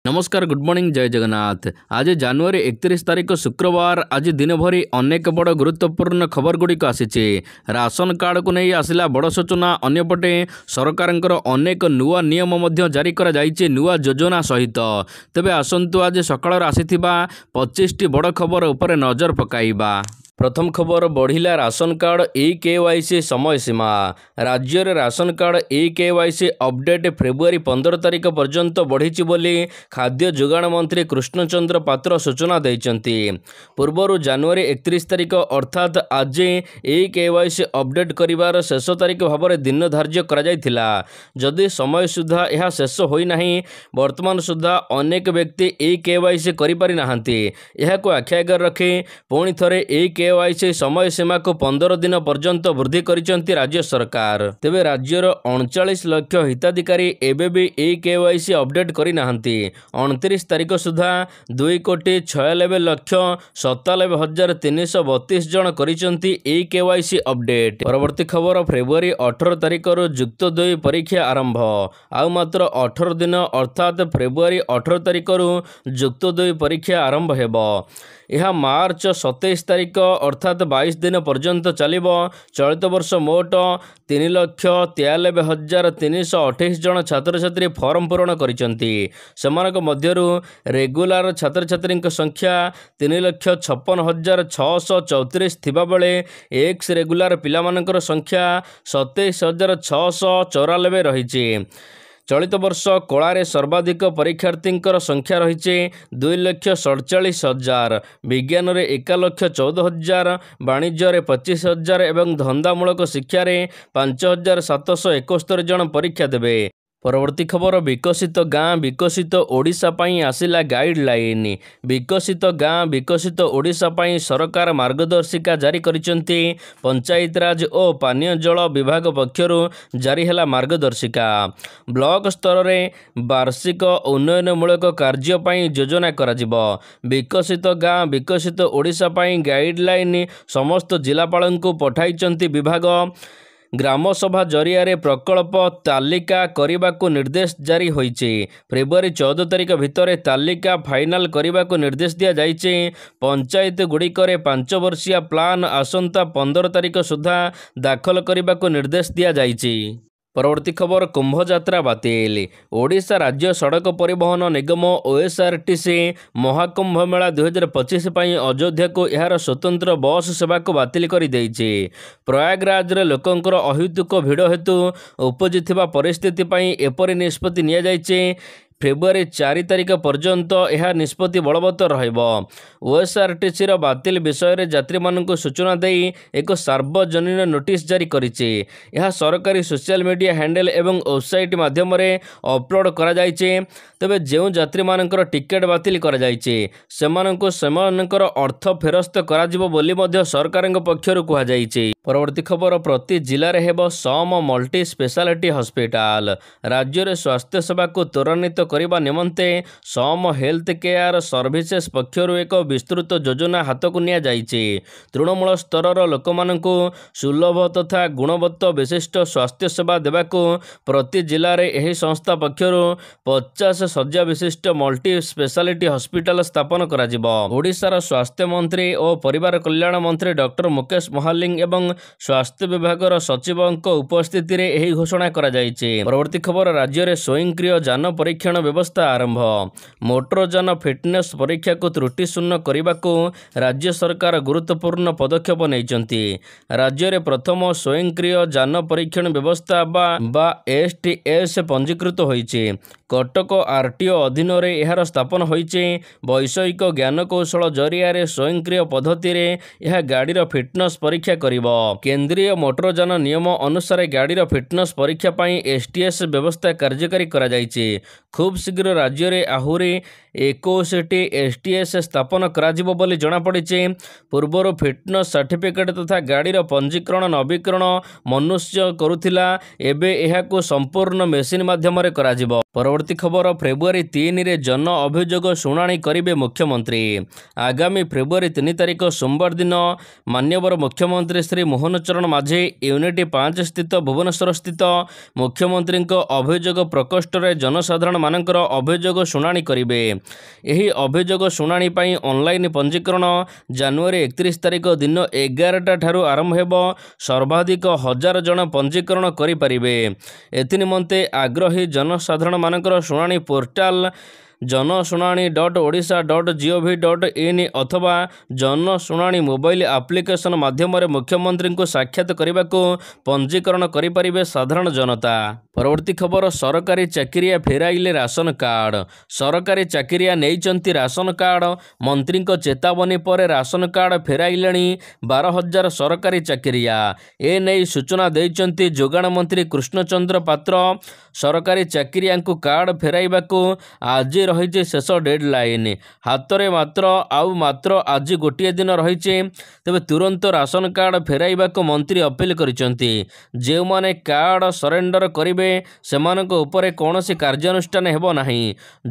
नमस्कार good morning जय जगन्नाथ। आज जनवरी 31 तारीख शुक्रवार। आज दिन भरी अनेक बड़ गुरुत्वपूर्ण खबर गुड़िक आसी। राशन कार्ड को नहीं आसला बड़ सूचना। अन्यपटे सरकार अनेक नुआ नियम जारी कर नुआ योजना सहित। तेबे आसंतु आज सकाळ आसीथिबा 25टी बड़ खबर उपर नजर पकाइबा। प्रथम खबर बढ़िला राशन कार्ड ई-केवाईसी समय सीमा। राज्य में ration card e-KYC update February 15 तारीख पर्यंत बढ़ी बोली खाद्य जोगाण मंत्री कृष्णचंद्र पात्र सूचना देइचंती। पूर्वर जनवरी 31 तारीख अर्थात आज ई-केवाईसी अपडेट करिवार शेष तारीख भाव में दिन धार्य करा जायथिला। जदि समय सुधा यह शेष होई नाही, वर्तमान सुधा अनेक व्यक्ति ई-केवाईसी करि पारि नाहांती। एहाको आखि आगे रखी पुणी थरे ई-केवाईसी समय सीमा को 15 दिन पर्यंत वृद्धि करिसंती राज्य सरकार। तेबे राज्यर 39 लाख हिताधिकारी एबे भी ई-केवाईसी अपडेट करि नाहांती। 29 तारीख सुधा 2,96,97,332 जन करिसंती ई-केवाईसी अपडेट। परवर्ती खबर फेब्रुआरी 18 तारीख जुक्त 2 परीक्षा आरंभ। आउ मात्र 18 दिन अर्थात फेब्रुआरी 18 तारीख जुक्त 2 परीक्षा आरंभ हेबो। यह मार्च 27 तारीख अर्थात 22 दिन पर्यंत चलिबो। चलित वर्ष मोट 3,93,328 जन छात्र छात्री फॉर्म पूरण करिसंती। सेमानक मध्यरु रेगुलार छात्र छात्री संख्या 3,56,634 थिबा बेले एक्स रेगुलार पिलामानकर संख्या 27,694 रहिछि। चलित वर्ष कलारे सर्वाधिक परीक्षार्थी संख्या रही 2,47,000, विज्ञान में 1,14,000, वाणिज्य में 25,000 एवं धंदामूलक शिक्षा 5,771 जन परीक्षा देवे। परवर्ती खबर विकसित गाँ विकसित ओडिशा पाई आसिला गाइडलाइन। विकसित गाँ विकसित ओडिशा पाई सरकार मार्गदर्शिका जारी करिसंती। पंचायत राज और पानीय जल विभाग पक्षरु जारी हैला मार्गदर्शिका। ब्लॉक स्तर में वार्षिक उन्नयनमूलक कार्य पाई योजना कराजिबो। विकसित गाँ विकसित ओडिशा पाई गाइडलाइन समस्त जिलापालंकु पठाइचंती विभाग। ग्रामसभा जरिया प्रकल्प तालिका करने को निर्देश जारी होइछि। फेब्रुआरी 14 तारीख भितर तालिका फाइनाल करने को निर्देश दिया जाइछि। पंचायत गुड़िकर 5 वर्षिया प्लान आसंता 15 तारीख सुधा दाखल करने को निर्देश दिया जाइछि। परवर्ती खबर कुंभ यात्रा बातिल। ओडिशा राज्य सड़क परिवहन निगम ओएसआरटीसी महाकुंभ मेला 2025 पाई अयोध्या को यार स्वतंत्र बस सेवा को बातिल करि देइछि। प्रयागराज रे लोकंकर अहेतुक भिड़ हेतु उपजिथिबा परिस्थिति पाई एपरि निष्पत्ति निया जाइछि। फेब्रुआरी 4 तारीख पर्यंत यह निष्पत्ति बलवत्तर रहिबो। ओएसआरटीसी बातिल विषय में यात्री मानक सूचना दे एक सार्वजनीन नोटिस जारी करिछि। यह सरकारी सोशल मीडिया हैंडल एवं वेबसाइट माध्यम अपलोड करा जाइछि। तेबे जो यात्री मानकर टिकेट बातिल करा जाइछि सेमानंको सेमानकर अर्थ फेरस्त करा जिवो बोली मध्य सरकार पक्षरु कुहा जाइछि। परवर्ती खबर प्रति जिले में हेबो सम मल्टी स्पेशालिटी हॉस्पिटल। राज्य में स्वास्थ्य सेवा को त्वरान्वित करने निमंते सम हेल्थ केयर सर्विसेस पक्षरु एक विस्तृत योजना हाथ को निया जाइछि। तृणमूल स्तर लोक मानकु सुलभ तथा गुणवत्त विशिष्ट स्वास्थ्य सेवा देवाकू प्रति जिले में यही संस्था पक्षरु 50 शଯ୍या विशिष्ट मल्टी स्पेशालिटी हॉस्पिटल स्थापन करा जिवो। ओडिशार स्वास्थ्य मंत्री और परिवार कल्याण मंत्री डॉक्टर मुकेश महालिंग एवं स्वास्थ्य विभाग सचिवों उपस्थिति में यही घोषणा करा जाइछि। परवर्ती खबर राज्य में स्वयंक्रिय जान परीक्षण व्यवस्था आरंभ। मोटर जान फिटनेस परीक्षा को त्रुटि शून्य करने को राज्य सरकार गुरुत्वपूर्ण पदक्षेप नैचंती। राज्य में प्रथम स्वयंक्रिय जान परीक्षण व्यवस्था बा एसटीएस पंजीकृत होइछि। कटक आरटीओ अधीन रे यार स्थापन होइछि। वैषयिक ज्ञान कौशल जरिया स्वयंक्रिय पद्धति रे यह गाड़ीर फिटनेस परीक्षा करिवो। केंद्रीय मोटर जान नियम अनुसार गाड़ीर फिटनेस परीक्षा पाई एसटीएस व्यवस्था कार्यकारी करा जाइछि। खूब शीघ्र राज्य में आहुरी 21 एसटीएस स्थापन कराजिबो बोली जଣା पड़िछि। पूर्वर फिटनेस सर्टिफिकेट तथा गाड़ीर पंजीकरण नवीकरण मनुष्य करुथिला, एबे एहाको संपूर्ण मेसिन माध्यम रे कराजिबो। परवर्ती खबर फेब्रुआरी 3 रे जन अभियोग शुणाणी करिवे मुख्यमंत्री। आगामी फेब्रुआरी 3 तारीख सोमवार दिन माननीय मुख्यमंत्री श्री मोहन चरण माझी यूनिट 5 स्थित भुवनेश्वर स्थित मुख्यमंत्री अभियोग प्रकोष्ठ रे जनसाधारण मान ମାନଙ୍କର ଅଭିଯୋଗ ଶୁଣାଣି କରିବେ। ଏହି ଅଭିଯୋଗ ଶୁଣାଣି ପାଇଁ ଅନଲାଇନ୍ ପଞ୍ଜୀକରଣ ଜାନୁଆରୀ 31 ତାରିଖ ଦିନ 11ଟା ଠାରୁ ଆରମ୍ଭ ହେବ। ସର୍ବାଧିକ 1000 ଜଣ ପଞ୍ଜୀକରଣ କରିପାରିବେ। ଏଥିନିମନ୍ତେ ଆଗ୍ରହୀ ଜନସାଧାରଣମାନଙ୍କର ଶୁଣାଣି ପୋର୍ଟାଲ janashunani.odisha.gov.in ଅଥବା ଜନଶୁଣାଣି ମୋବାଇଲ ଆପ୍ଲିକେସନ ମାଧ୍ୟମରେ ମୁଖ୍ୟମନ୍ତ୍ରୀଙ୍କୁ ସାକ୍ଷାତ କରିବାକୁ ପଞ୍ଜୀକରଣ କରିପାରିବେ ସାଧାରଣ ଜନତା। ପରବର୍ତ୍ତୀ ଖବର, ସରକାରୀ ଚାକିରିଆ ଫେରାଇଲେ ରାସନ କାର୍ଡ। ସରକାରୀ ଚାକିରିଆ ନେଇଛନ୍ତି ରାସନ କାର୍ଡ। ମନ୍ତ୍ରୀଙ୍କ ଚେତାବନୀ ପରେ ରାସନ କାର୍ଡ ଫେରାଇଲେଣି 12,000 ସରକାରୀ ଚାକିରିଆ। ଏନେଇ ସୂଚନା ଦେଇଛନ୍ତି ଯୋଗାଣ ମନ୍ତ୍ରୀ କୃଷ୍ଣଚନ୍ଦ୍ର ପାତ୍ର। ସରକାରୀ ଚାକିରିଆଙ୍କୁ କାର୍ଡ ଫେରାଇବାକୁ ଆଜି ରହିଛି ଶେଷ ଡେଡଲାଇନ୍। ହାତରେ ମାତ୍ର ଆଜି ଗୋଟିଏ ଦିନ ରହିଛି। ତେବେ ତୁରନ୍ତ ରାସନ କାର୍ଡ ଫେରାଇବାକୁ ମନ୍ତ୍ରୀ ଅପିଲ କରିଛନ୍ତି। ଯେଉଁମାନେ କାର୍ଡ ସରେଣ୍ଡର କରିବେ ସେମାନଙ୍କ ଉପରେ କୌଣସି କାର୍ଯ୍ୟାନୁଷ୍ଠାନ ହେବ ନାହିଁ।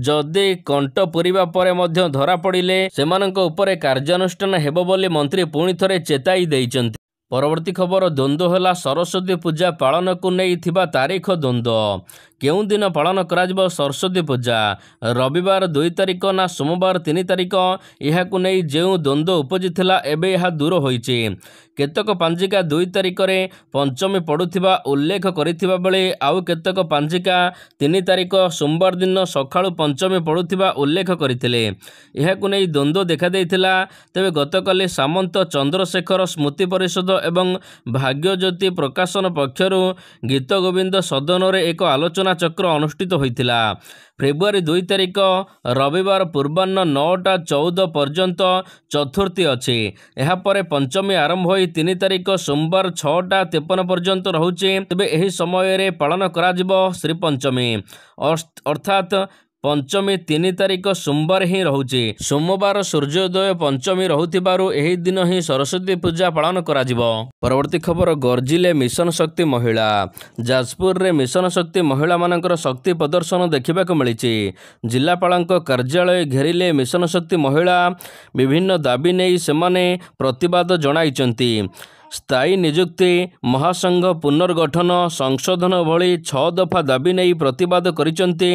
ଯଦି କଣ୍ଟ ପୂରିବା ପରେ ମଧ୍ୟ ଧରାପଡ଼ିଲେ ସେମାନଙ୍କ ଉପରେ କାର୍ଯ୍ୟାନୁଷ୍ଠାନ ହେବ ବୋଲି ମନ୍ତ୍ରୀ ପୁଣି ଥରେ ଚେତାଇ ଦେଇଛନ୍ତି। ପରବର୍ତ୍ତୀ ଖବର, ଦ୍ୱନ୍ଦ୍ୱ ହେଲା ସରସ୍ୱତୀ ପୂଜା ପାଳନକୁ ନେଇ ଥିବା ତାରିଖ ଦ୍ୱନ୍ଦ୍ୱ। କେଉଁ ଦିନ ପାଳନ କରାଯିବ ସରସ୍ୱତୀ ପୂଜା? ରବିବାର 2 ତାରିଖ ନା ସୋମବାର 3 ତାରିଖ? ଏହାକୁ ନେଇ ଯେଉଁ ଦ୍ୱନ୍ଦ୍ୱ ଉପୁଜିଥିଲା ଏବେ ଏହା ଦୂର ହୋଇଛି। କେତେକ ପାଞ୍ଜିକା 2 ତାରିଖରେ ପଞ୍ଚମୀ ପଡ଼ୁଥିବା ଉଲ୍ଲେଖ କରିଥିବା ବେଳେ ଆଉ କେତେକ ପାଞ୍ଜିକା 3 ତାରିଖ ସୋମବାର ଦିନ ସକାଳୁ ପଞ୍ଚମୀ ପଡ଼ୁଥିବା ଉଲ୍ଲେଖ କରିଥିଲେ। ଏହାକୁ ନେଇ ଦ୍ୱନ୍ଦ୍ୱ ଦେଖାଦେଇଥିଲା। ତେବେ ଗତକାଲି ସାମନ୍ତ ଚନ୍ଦ୍ରଶେଖର ସ୍ମୃତି ପରିଷଦ ଏବଂ ଭାଗ୍ୟଜ୍ୟୋତି ପ୍ରକାଶନ ପକ୍ଷରୁ ଗୀତଗୋବିନ୍ଦ ସଦନରେ ଏକ ଆଲୋଚନା ଚକ୍ର ଅନୁଷ୍ଠିତ ହୋଇଥିଲା। ଫେବୃଆରୀ 2 ତାରିଖ ରବିବାର ପୂର୍ବାହ୍ନ 9ଟା 14 ପର୍ଯ୍ୟନ୍ତ ଚତୁର୍ଥୀ ଅଛି। ଏହାପରେ ପଞ୍ଚମୀ ଆରମ୍ଭ ହୋଇ 3 ତାରିଖ ସୋମବାର 6ଟା 53 ପର୍ଯ୍ୟନ୍ତ ରହୁଛି। ତେବେ ଏହି ସମୟରେ ପାଳନ କରାଯିବ ଶ୍ରୀପଞ୍ଚମୀ, ଅର୍ଥାତ୍ ପଞ୍ଚମୀ 3 ତାରିଖ ସୋମବାର ହିଁ ରହୁଛି। ସୋମବାର ସୂର୍ଯ୍ୟୋଦୟ ପଞ୍ଚମୀ ରହୁଥିବାରୁ ଏହି ଦିନ ହିଁ ସରସ୍ୱତୀ ପୂଜା ପାଳନ କରାଯିବ। ପରବର୍ତ୍ତୀ ଖବର, ଗର୍ଜିଲେ ମିଶନ ଶକ୍ତି ମହିଳା। ଯାଜପୁରରେ ମିଶନ ଶକ୍ତି ମହିଳାମାନଙ୍କର ଶକ୍ତି ପ୍ରଦର୍ଶନ ଦେଖିବାକୁ ମିଳିଛି। ଜିଲ୍ଲାପାଳଙ୍କ କାର୍ଯ୍ୟାଳୟ ଘେରିଲେ ମିଶନ ଶକ୍ତି ମହିଳା। ବିଭିନ୍ନ ଦାବି ନେଇ ସେମାନେ ପ୍ରତିବାଦ ଜଣାଇଛନ୍ତି। ସ୍ଥାୟୀ ନିଯୁକ୍ତି, ମହାସଂଘ ପୁନର୍ଗଠନ, ସଂଶୋଧନ ଭଳି 6 ଦଫା ଦାବି ନେଇ ପ୍ରତିବାଦ କରିଛନ୍ତି।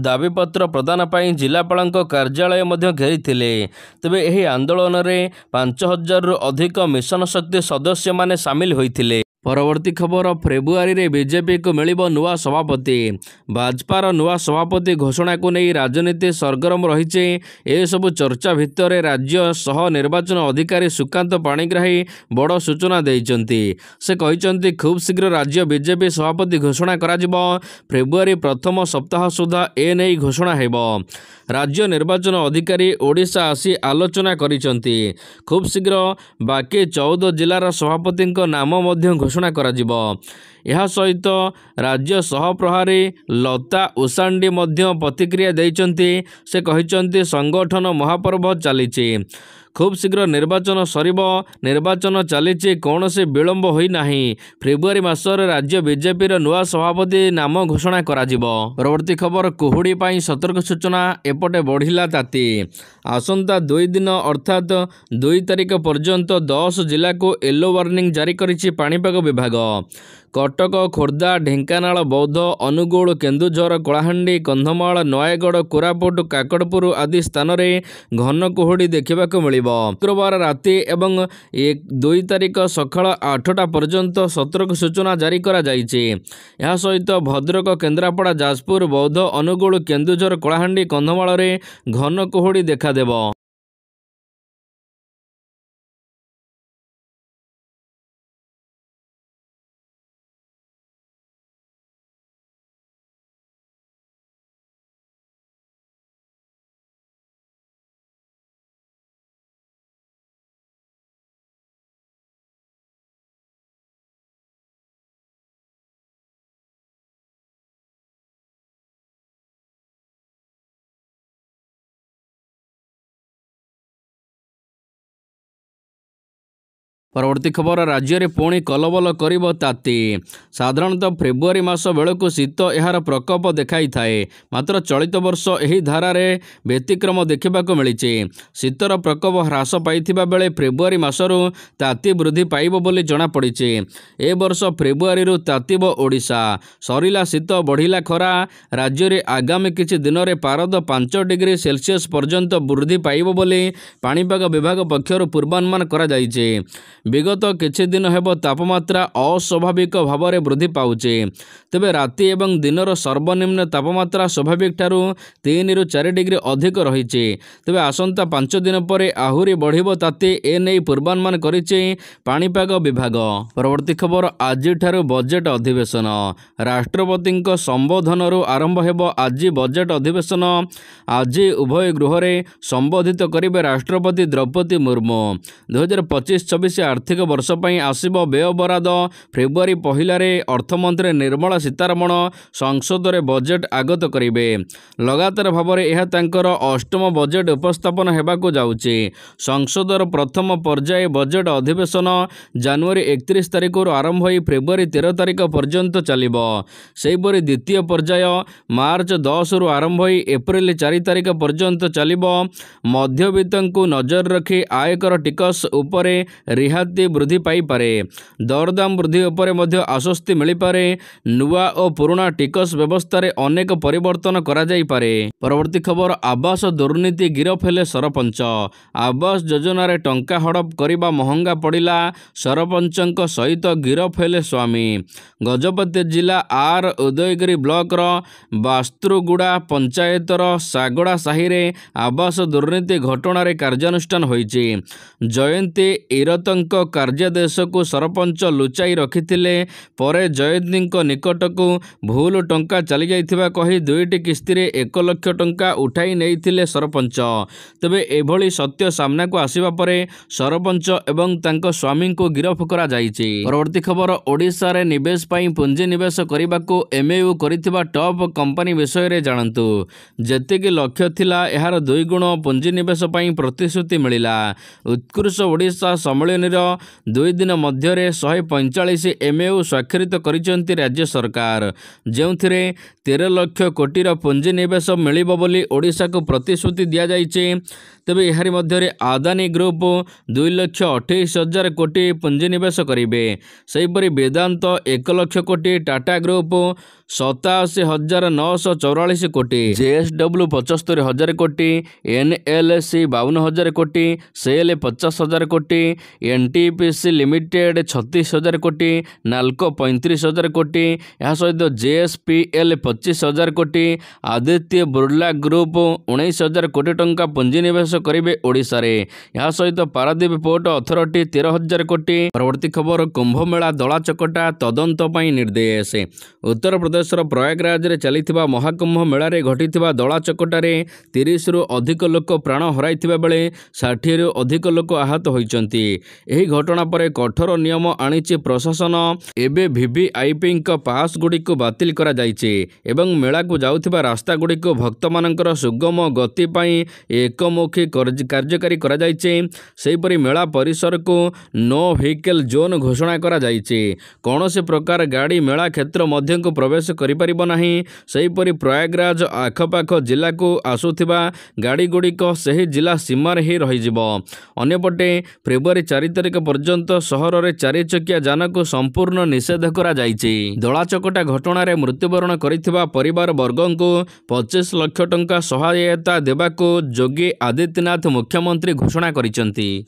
ଦାବିପତ୍ର ପ୍ରଦାନ ପାଇଁ ଜିଲ୍ଲାପାଳଙ୍କ କାର୍ଯ୍ୟାଳୟ ମଧ୍ୟ ଘେରିଥିଲେ। ତେବେ ଏହି ଆନ୍ଦୋଳନରେ 5,000ରୁ ଅଧିକ ମିଶନ ଶକ୍ତି ସଦସ୍ୟମାନେ ସାମିଲ ହୋଇଥିଲେ। ପରବର୍ତ୍ତୀ ଖବର, ଫେବୃଆରୀରେ ବିଜେପିକୁ ମିଳିବ ନୂଆ ସଭାପତି। ଭାଜପାର ନୂଆ ସଭାପତି ଘୋଷଣାକୁ ନେଇ ରାଜନୀତି ସରଗରମ ରହିଛି। ଏସବୁ ଚର୍ଚ୍ଚା ଭିତରେ ରାଜ୍ୟ ସହ ନିର୍ବାଚନ ଅଧିକାରୀ ସୁକାନ୍ତ ପାଣିଗ୍ରାହୀ ବଡ଼ ସୂଚନା ଦେଇଛନ୍ତି। ସେ କହିଛନ୍ତି ଖୁବ୍ ଶୀଘ୍ର ରାଜ୍ୟ ବିଜେପି ସଭାପତି ଘୋଷଣା କରାଯିବ। ଫେବୃଆରୀ ପ୍ରଥମ ସପ୍ତାହ ସୁଦ୍ଧା ଏନେଇ ଘୋଷଣା ହେବ। ରାଜ୍ୟ ନିର୍ବାଚନ ଅଧିକାରୀ ଓଡ଼ିଶା ଆସି ଆଲୋଚନା କରିଛନ୍ତି। ଖୁବ୍ ଶୀଘ୍ର ବାକି 14 ଜିଲ୍ଲାର ସଭାପତିଙ୍କ ନାମ ମଧ୍ୟ ଘୋଷଣା କରାଯିବ। ଏହା ସହିତ ରାଜ୍ୟ ସହପ୍ରଭାରୀ ଲତା ଉସାଣ୍ଡି ମଧ୍ୟ ପ୍ରତିକ୍ରିୟା ଦେଇଛନ୍ତି। ସେ କହିଛନ୍ତି ସଂଗଠନ ମହାପର୍ବ ଚାଲିଛି। ଖୁବ୍ ଶୀଘ୍ର ନିର୍ବାଚନ ସରିବ। ନିର୍ବାଚନ ଚାଲିଛି, କୌଣସି ବିଳମ୍ବ ହୋଇନାହିଁ। ଫେବୃଆରୀ ମାସରେ ରାଜ୍ୟ ବିଜେପିର ନୂଆ ସଭାପତି ନାମ ଘୋଷଣା କରାଯିବ। ପରବର୍ତ୍ତୀ ଖବର, କୁହୁଡ଼ି ପାଇଁ ସତର୍କ ସୂଚନା। ଏପଟେ ବଢ଼ିଲା ତାତି। ଆସନ୍ତା 2 ଦିନ ଅର୍ଥାତ୍ 2 ତାରିଖ ପର୍ଯ୍ୟନ୍ତ 10 ଜିଲ୍ଲାକୁ ୟେଲୋ ୱାର୍ଣ୍ଣିଂ ଜାରି କରିଛି ପାଣିପାଗ ବିଭାଗ। କଟକ, ଖୋର୍ଦ୍ଧା, ଢେଙ୍କାନାଳ, ବୌଦ୍ଧ, ଅନୁଗୁଳ, କେନ୍ଦୁଝର, କଳାହାଣ୍ଡି, କନ୍ଧମାଳ, ନୟାଗଡ଼, କୋରାପୁଟ, କାକଟପୁର ଆଦି ସ୍ଥାନରେ ଘନ କୁହୁଡ଼ି ଦେଖିବାକୁ ମିଳିବ। ଶୁକ୍ରବାର ରାତି ଏବଂ 2 ତାରିଖ ସକାଳ 8ଟା ପର୍ଯ୍ୟନ୍ତ ସତର୍କ ସୂଚନା ଜାରି କରାଯାଇଛି। ଏହା ସହିତ ଭଦ୍ରକ, କେନ୍ଦ୍ରାପଡ଼ା, ଯାଜପୁର, ବୌଦ୍ଧ, ଅନୁଗୁଳ, କେନ୍ଦୁଝର, କଳାହାଣ୍ଡି, କନ୍ଧମାଳରେ ଘନ କୁହୁଡ଼ି ଦେଖାଦେବ। परवर्ती खबर राज्य में पुणी कलबल कर ताती साधारणतः फेब्रुआरी मास बेलू शीत यार प्रकोप देखाई थाए मात्र चलित वर्ष यही धारार व्यतिक्रम देखा मिली शीतर प्रकोप ह्रास पाई बेले फेब्रुआरी मासरू ताती वृद्धि पाइब बोली जमापड़ी ए वर्ष फेब्रुआरी तातीब ओडिशा सरिला शीत बढ़िला खरा राज्य में आगामी किछि दिन में पारद 5 डिग्री सेल्सियस पर्यंत वृद्धि पाइब बोली पाणीपाग विभाग पक्षर पूर्वानुमान करा जाइछे। विगत किछि दिन हेब तापमात्रा अस्वाभाविक भाव में वृद्धि पाउछे तेबे राति एवं दिनर सर्वनिम्न तापमात्रा स्वाभाविक ठारू 3 ରୁ 4 डिग्री अधिक रही तेबे आसंता 5 दिन पर आहुरी बढ़िबो ताती एने पूर्वानुमान करिছে पाणीपाग विभाग। परवर्ती खबर आज ठारू बजेट अधिवेशन राष्ट्रपति संबोधन आरंभ हेब आज बजेट अधिवेशन आज उभय गृह में संबोधित करेंगे राष्ट्रपति द्रौपदी मुर्मू 2025-26 आर्थिक वर्ष पर आसिब व्यय बराद फेब्रुआरी पहिलारे अर्थमंत्री निर्मला सीतारमण संसद में बजेट आगत करेंगे लगातार भाव में यह तांकर 8म बजेट उपस्थापन हेबाकु जाउछि। संसदर प्रथम पर्याय बजेट अधिवेशन जनवरी 31 तारिख आरंभ हो फेब्रुआरी 13 तारिख पर्यंत चलिबो सेहिपरि द्वितीय पर्याय मार्च 10 रु आरंभ हो एप्रिल 4 तारिख पर्यंत चलिबो मध्यवित्तंकु नजर रखी आयकर टिकस उपरे रिहाती वृद्धि पाई पारे दरदाम वृद्धि उपरे मध्य आश्वस्ति मिली पारे नुआ और पुराना टिकस व्यवस्था रे अनेक परिवर्तन करा जाई पारे। परवर्ती खबर आवास दुर्नीति गिरफ हेले सरपंच आवास योजना रे टंका हड़प करिबा महंगा पड़िला सरपंचक सहित गिरफ हेले स्वामी गजपति जिला आर उदयगिरी ब्लॉक रो बास्तुगुड़ा पंचायतर सागड़ा साही रे आवास दुर्नीति घटना रे कार्यानुष्ठान होईछि। जयंती इरतंक कार्यादेश को सरपंच लुचाई रखिथिले परे जयंती निकटकू भूल टंका चली जाइथिबा कही 2टी किस्ती रे 1 लाख टंका उठाई नैथिले सरपंच तबे एभली सत्य सामना को आसिबा परे सरपंच एवं तांको स्वामी को गिरफ करा जाइछि। परवर्ती खबर ओडिशा रे निवेश पई पुंजी निवेश करिबाकू एमएयू करिथिबा टॉप कंपनी विषय रे जानंतु जेतेकी लक्ष्य थिला एहार 2 गुण पुंजी निवेश पई प्रतिश्रुति मिलिला। उत्कृष्ट ओडिशा सम्मेलन 2 दिन मध्य 145 एमएयू स्वाक्षरित करिसेंती राज्य सरकार जेउथिरे 13 लाख कोटी पुंजी निवेश मिलिबो बोली ओडिशा को प्रतिश्रुति दिया जाइछे। तेबे एहारी मध्य आदानी ग्रुप 2,28,000 कोटी पुंजी निवेश करिबे सेहिपरि वेदांत 1 लाख कोटी टाटा ग्रुप 87,944 कोटी जेएसडब्ल्यू 75,000 कोटी एनएलसी 52,000 कोटी सेल 50,000 कोटी एनटीपीसी लिमिटेड 36,000 कोटी नाल्को 35,000 कोटी यह सहित जेएसपीएल 25,000 कोटी आदित्य बिरला ग्रुप 19,000 कोटी टंका पुंजी निवेश करेंगे ओडिशा रे यह सहित पारादीप पोर्ट अथॉरिटी 13,000 कोटी। परवर्ती खबर कुंभ मेला दला चकटा तदंत पई निर्देश उत्तर प्रदेश प्रयागराज रे चलिथिबा महाकुंभ मेला रे घटिथिबा दला चकटारे 30 रु अधिक लोक प्राण हराइथिबा बेले 60 रु अधिक लोक आहत होइचंती। एही घटना परे कठोर नियम आनिछि प्रशासन एबे वीवीआईपी पास गुडी को बातिल करा जाइछि एवं मेला को जाउथिबा रास्ता गुडी को भक्त मानकर सुगम गति पई एकमुखी कार्यकारी करा जाइछि। सेहिपरि मेला परिसर को नो व्हीकल जोन घोषणा करा जाइछि कोनोसी प्रकार गाड़ी मेला क्षेत्र मध्य को प्रवेश करि परिबो नाही। सेहिपरि प्रयागराज आखपाख जिला को आसुथिबा गाड़ी गुड़िक सही जिला सीमार ही रहिजिबो। अन्यपटे फेब्रुआरी 4 तारिख पर्यंत सहर में 4 चकिया जान को संपूर्ण निषेध करा जाइछि। दला चकटा घटना रे मृत्युवरण करिथिबा परिवार वर्गों को 25 लाख टंका सहायता देबाको योगी आदित्यनाथ मुख्यमंत्री घोषणा करिसेंती।